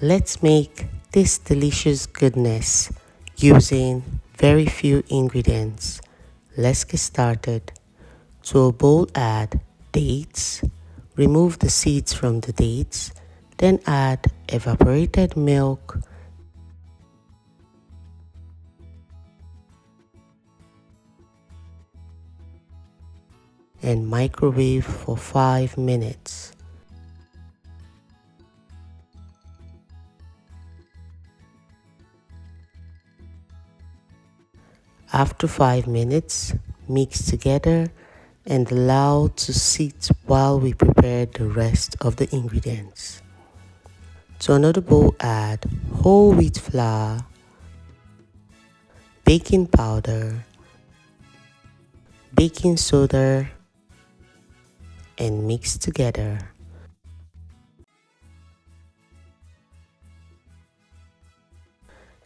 Let's make this delicious goodness using very few ingredients. Let's get started. To a bowl, add dates. Remove the seeds from the dates. Then add evaporated milk, and microwave for 5 minutes. After 5 minutes, mix together and allow to sit while we prepare the rest of the ingredients. To another bowl, add whole wheat flour, baking powder, baking soda, and mix together.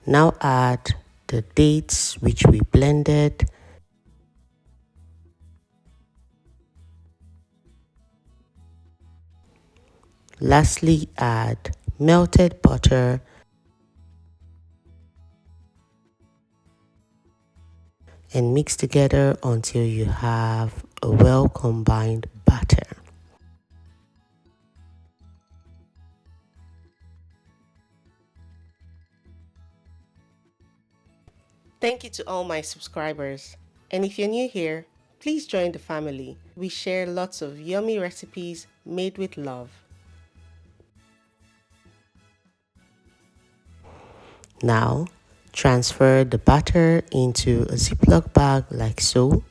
Now add the dates which we blended, lastly add melted butter and mix together until you have a well combined batter. Thank you to all my subscribers. And if you're new here, please join the family. We share lots of yummy recipes made with love. Now, transfer the batter into a Ziploc bag like so.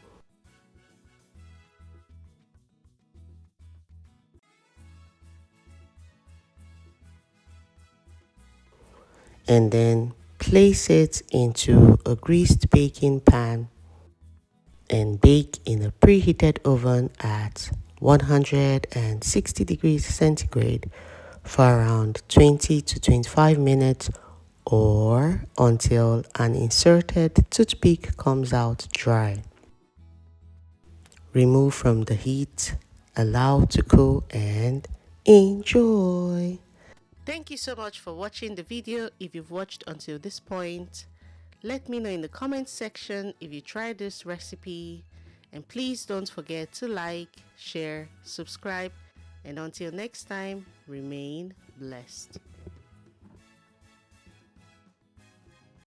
And then place it into a greased baking pan and bake in a preheated oven at 160 degrees centigrade for around 20 to 25 minutes or until an inserted toothpick comes out dry. Remove from the heat, allow to cool, and enjoy. Thank you so much for watching the video. If you've watched until this point, let me know in the comments section if you tried this recipe, and please don't forget to like, share, subscribe, and until next time, remain blessed.